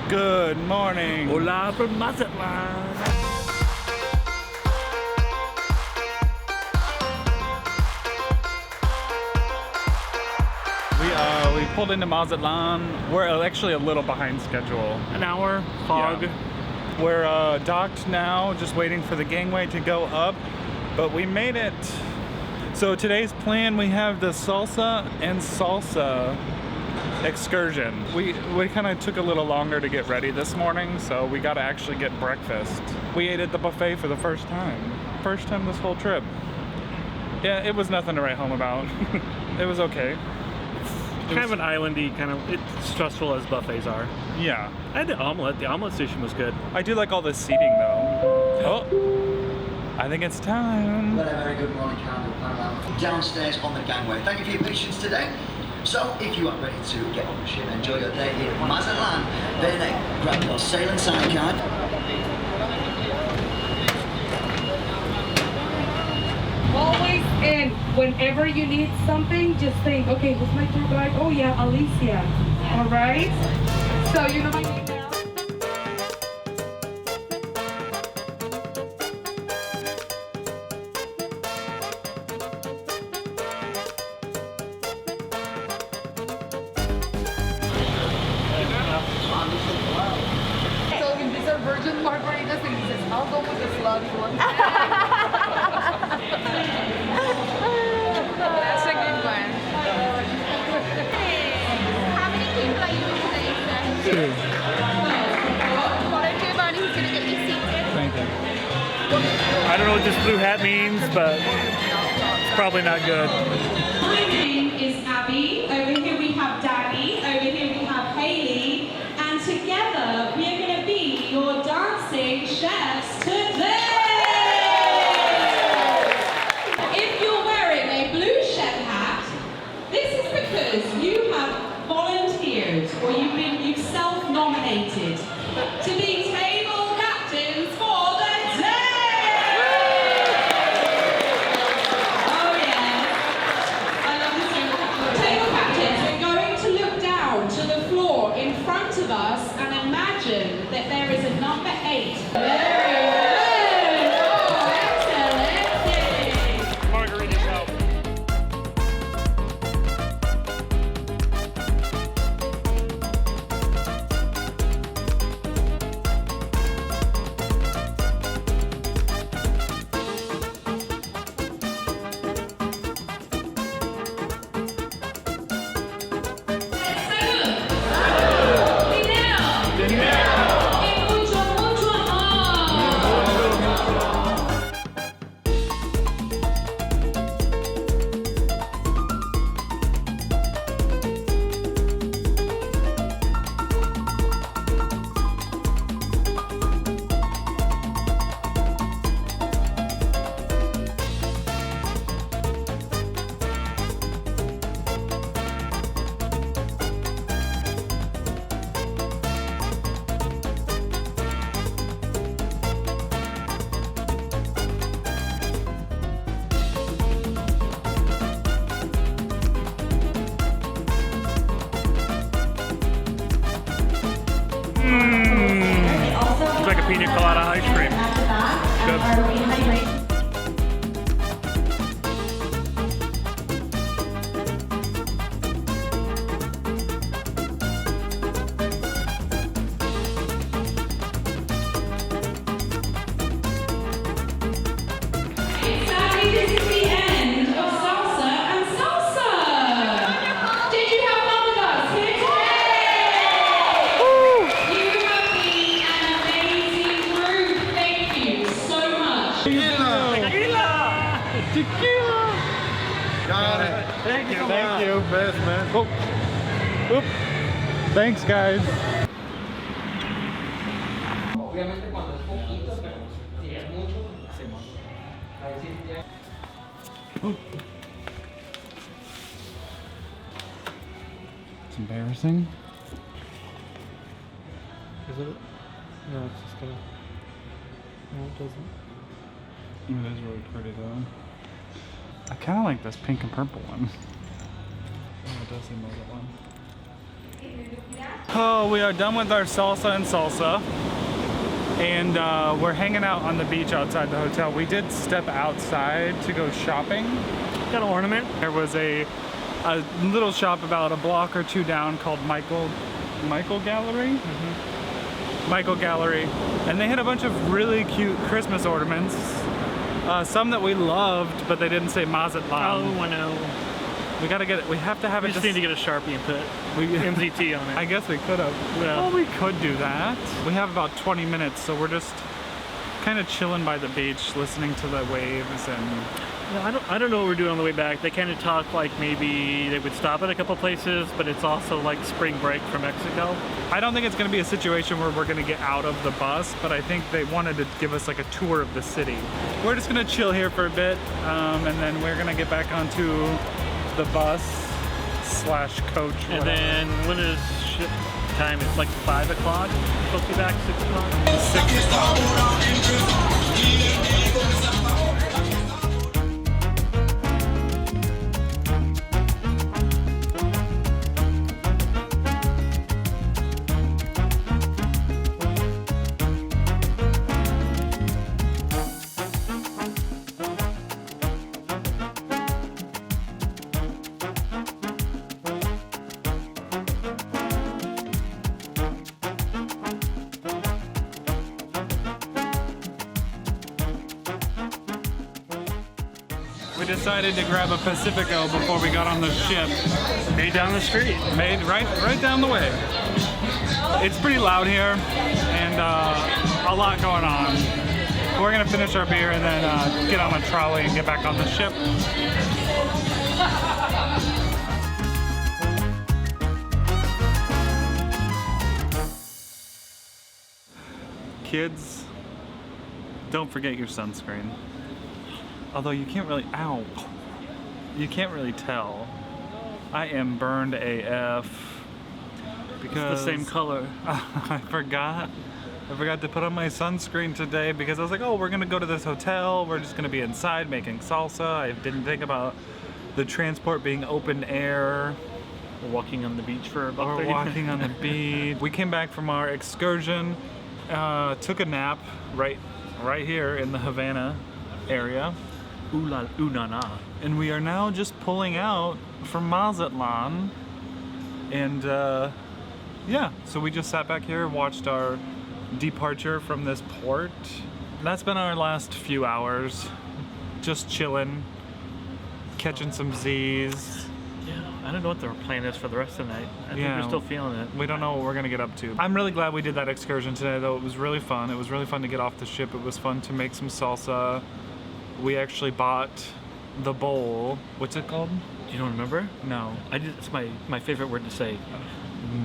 Good morning. Hola from Mazatlán. We pulled into Mazatlán. We're actually a little behind schedule. An hour, fog. Yeah. We're docked now, just waiting for the gangway to go up, but we made it. So today's plan, we have the Salsa and Salsa excursion. We kind of took a little longer to get ready this morning, so we got to actually get breakfast. We ate at the buffet for the first time. First time this whole trip. Yeah, it was nothing to write home about. It was okay. Kind of an islandy, it's stressful as buffets are. Yeah. I had the omelet. The omelet station was good. I do like all the seating though. Oh, I think it's time. Well, a very good morning, Carnival Panorama. Downstairs on the gangway. Thank you for your patience today. So, if you are ready to get on the ship and enjoy your day here at Mazatlán, then grab your sail and sign card. Always, and whenever you need something, just think, okay, who's my tour guide? Oh yeah, Alicia. All right? So you know my name now? So if these are virgin margaritas, and he says, I'll go with the slutty one. That's a good one. How many people are you with today, sir? 2. Follow to your body, who's gonna get you seated. Thank you. I don't know what this blue hat means, but it's probably not good. My name is Abby. Over here we have Danny. Over here we have Haley. And together we are going to be your dancing chefs today. If you're wearing a blue chef hat, this is because you have volunteered or you've self-nominated to be table captains for the day. Oh yeah, I love this. Table captains, we're going to look down to the floor in front of us and imagine that there is a number 8. Very good. Oh, excellent. Margarita's help. It's like a pina colada ice cream. Good. Sadly, this is the end of Salsa and Salsa. Did you have fun with us here today? You have been an amazing group. Thank you so much. Tequila. Got it. Thank you. Thank you. Best, man. Oh. Oop. Thanks, guys. It's embarrassing. Is it? No, it's just gonna. No, it doesn't. It is really pretty though. I kind of like this pink and purple one. Oh, it does seem like that one. Oh, we are done with our salsa and salsa. And we're hanging out on the beach outside the hotel. We did step outside to go shopping. Got an ornament. There was a little shop about a block or two down called Michael Gallery? Mm-hmm. Michael Gallery. And they had a bunch of really cute Christmas ornaments. Some that we loved, but they didn't say Mazatlán. Oh, I know. We gotta get it. We have to have We it. just need to get a Sharpie and put MZT on it. I guess we could have. Yeah. Well, we could do that. We have about 20 minutes, so we're just kind of chilling by the beach, listening to the waves and. Yeah, I don't know what we're doing on the way back. They kind of talk like maybe they would stop at a couple places, but it's also like spring break for Mexico. I don't think it's going to be a situation where we're going to get out of the bus, but I think they wanted to give us like a tour of the city. We're just going to chill here for a bit, and then we're going to get back onto the bus / coach. And then when is ship time? It's like 5 o'clock. Supposed to be back 6 o'clock. 6 o'clock. We decided to grab a Pacifico before we got on the ship. Made down the street. Made right down the way. It's pretty loud here and a lot going on. We're gonna finish our beer and then get on a trolley and get back on the ship. Kids, don't forget your sunscreen. Although you can't really, you can't really tell. I am burned AF because It's the same color. I forgot to put on my sunscreen today because I was like, oh, we're gonna go to this hotel. We're just gonna be inside making salsa. I didn't think about the transport being open air. We're walking on the beach for about 30 We're walking minutes. on the beach. We came back from our excursion, took a nap right here in the Havana area. Ooh na na. And we are now just pulling out from Mazatlán. And yeah, so we just sat back here, watched our departure from this port. That's been our last few hours. Just chilling, catching some Z's. Yeah, I don't know what their plan is for the rest of the night. I think Yeah. we're still feeling it. We don't know what we're gonna get up to. I'm really glad we did that excursion today though. It was really fun. It was really fun to get off the ship. It was fun to make some salsa. We actually bought the bowl. What's it called? You don't remember? No. It's my favorite word to say.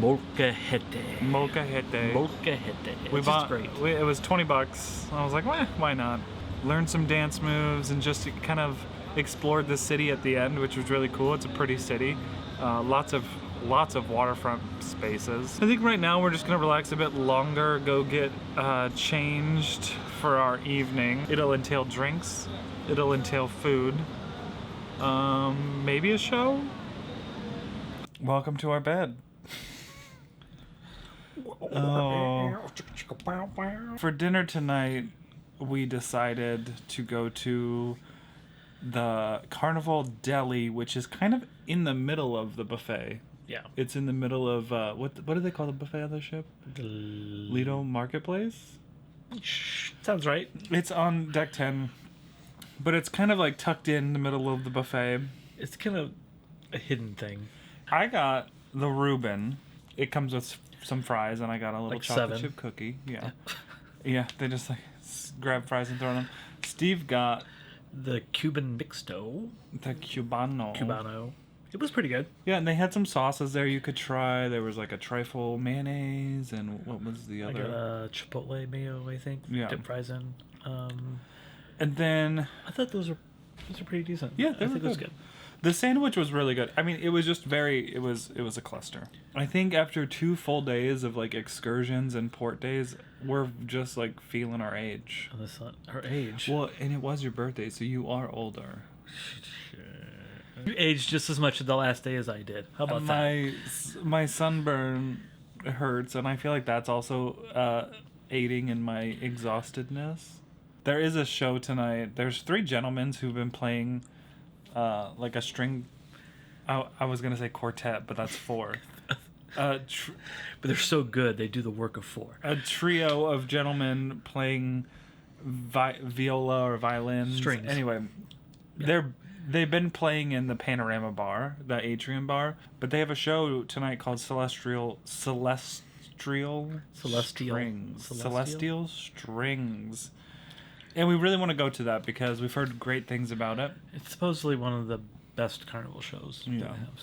Molcajete. Molcajete. Molcajete. We It's bought. great. It was $20. I was like, why not? Learn some dance moves and just kind of explored the city at the end, which was really cool. It's a pretty city. Lots of waterfront spaces. I think right now we're just gonna relax a bit longer, go get changed for our evening. It'll entail drinks. It'll entail food. Maybe a show. Welcome to our bed. Oh. For dinner tonight, we decided to go to the Carnival Deli, which is kind of in the middle of the buffet. Yeah. It's in the middle of what do they call the buffet on the ship? Lido Marketplace. Sounds right. It's on deck 10, but it's kind of like tucked in the middle of the buffet. It's kind of a hidden thing. I got the Reuben. It comes with some fries, and I got a little Like chocolate 7. chip cookie. Yeah, yeah. They just like grab fries and throw them. Steve got The Cuban mixto. the Cubano. It was pretty good. Yeah, and they had some sauces there you could try. There was like a trifle mayonnaise, and what was the I other? got a chipotle mayo, I think. Yeah. Dip fries in. And then I thought those were pretty decent. Yeah, I they were think it was good. good. The sandwich was really good. I mean, it was just it was a cluster. I think after 2 full days of like excursions and port days, we're just like feeling our age. Her age. Well, and it was your birthday, so you are older. You aged just as much the last day as I did. How about that? My sunburn hurts, and I feel like that's also aiding in my exhaustedness. There is a show tonight. There's 3 gentlemen who've been playing like a string. I was gonna say quartet, but that's 4. But they're so good, they do the work of 4. A trio of gentlemen playing viola or violins. Strings. Anyway, they've been playing in the Panorama bar, the Atrium bar, but they have a show tonight called Celestial Strings. Celestial Strings. And we really want to go to that because we've heard great things about it. It's supposedly one of the best carnival shows they have,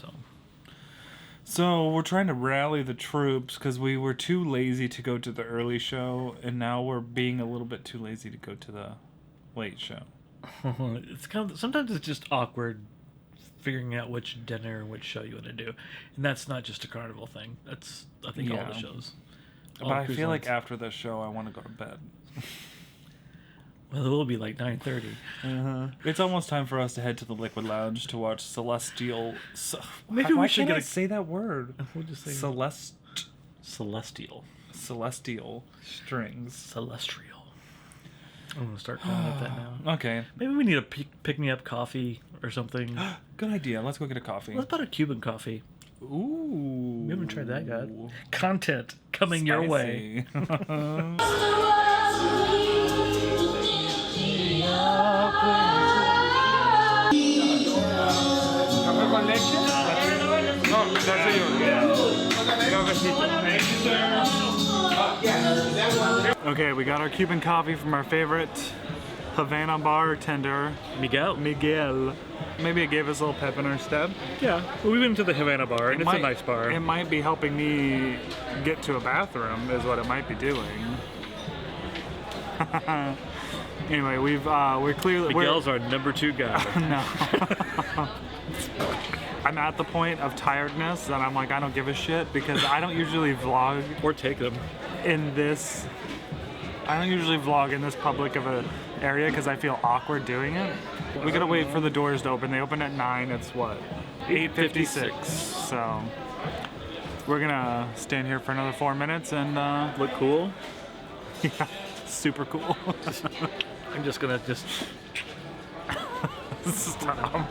So we're trying to rally the troops because we were too lazy to go to the early show, and now we're being a little bit too lazy to go to the late show. It's kind of, sometimes it's just awkward figuring out which dinner and which show you want to do, and that's not just a carnival thing. That's I think all the shows. But I feel like after the show, I want to go to bed. Well, it will be like 9:30. It's almost time for us to head to the Liquid Lounge to watch Celestial. Maybe we should say that word. We'll just say Celestial. Celestial Strings. Celestial. I'm gonna start calling it that now. Okay. Maybe we need a pick-me-up coffee or something. Good idea. Let's go get a coffee. What about a Cuban coffee? Ooh. We haven't tried that yet. Content coming your way. Okay, we got our Cuban coffee from our favorite Havana bartender, Miguel. Maybe it gave us a little pep in our step. Yeah. Well, we went to the Havana bar, and it's a nice bar. It might be helping me get to a bathroom, is what it might be doing. Anyway, we're clearly Miguel's our number 2 guy. No. I'm at the point of tiredness that I'm like, I don't give a shit because I don't usually vlog Or take them. in this. I don't usually vlog in this public of a area because I feel awkward doing it. We gotta wait for the doors to open. They open at 9. It's what? 8:56. So we're gonna stand here for another 4 minutes and Look cool. yeah, super cool. I'm just gonna Stop.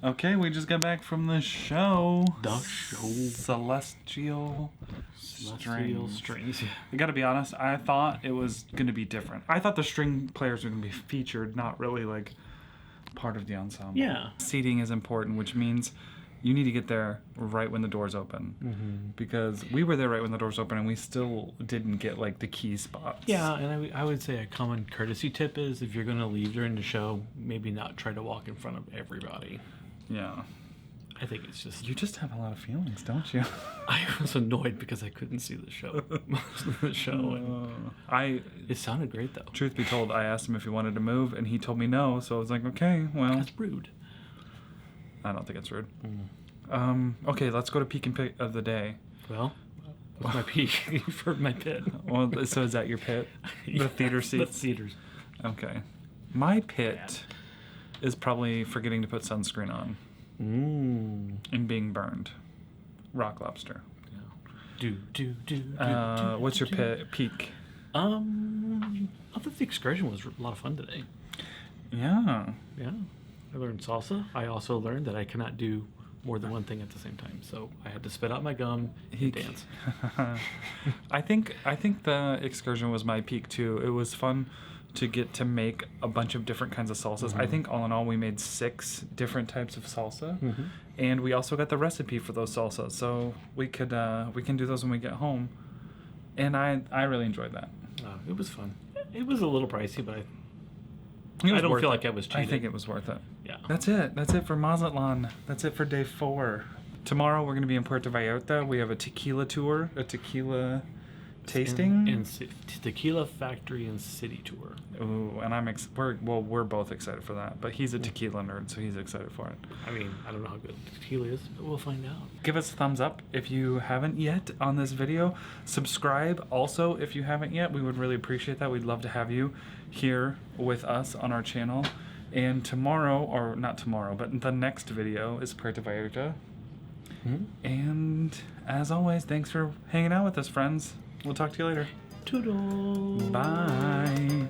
Okay, we just got back from the show. Celestial Strings. I gotta be honest, I thought it was gonna be different. I thought the string players were gonna be featured, not really like part of the ensemble. Yeah. Seating is important, which means you need to get there right when the doors open. Mm-hmm. Because we were there right when the doors open and we still didn't get like the key spots. Yeah, and I would say a common courtesy tip is if you're gonna leave during the show, maybe not try to walk in front of everybody. Yeah. I think it's just... You just have a lot of feelings, don't you? I was annoyed because I couldn't see the show. Most of the show. And it sounded great, though. Truth be told, I asked him if he wanted to move, and he told me no, so I was like, okay, well... That's rude. I don't think it's rude. Okay, let's go to peak and pit of the day. Well, what's my peak? You've heard my pit. Well, so is that your pit? The theater seats? The theaters. Okay. My pit is probably forgetting to put sunscreen on. And being burned. Rock Lobster. What's your peak? I thought the excursion was a lot of fun today. Yeah. Yeah. I learned salsa. I also learned that I cannot do more than one thing at the same time. So I had to spit out my gum and dance. I think the excursion was my peak too. It was fun to get to make a bunch of different kinds of salsas. I think all in all we made 6 different types of salsa, and we also got the recipe for those salsas, so we can do those when we get home. And I really enjoyed that. It was fun. It was a little pricey, but It was I don't worth feel it. like I was cheating. I think it was worth it. Yeah. That's it. That's it for Mazatlán. That's it for day 4. Tomorrow we're going to be in Puerto Vallarta. We have a tequila tour, a tequila tasting. Tequila Factory and City tour. Ooh, and we're both excited for that. But he's a tequila nerd, so he's excited for it. I mean, I don't know how good tequila is, but we'll find out. Give us a thumbs up if you haven't yet on this video. Subscribe also if you haven't yet. We would really appreciate that. We'd love to have you here with us on our channel. And tomorrow, or not tomorrow, but the next video is Puerto Vallarta. And as always, thanks for hanging out with us, friends. We'll talk to you later. Toodles. Bye.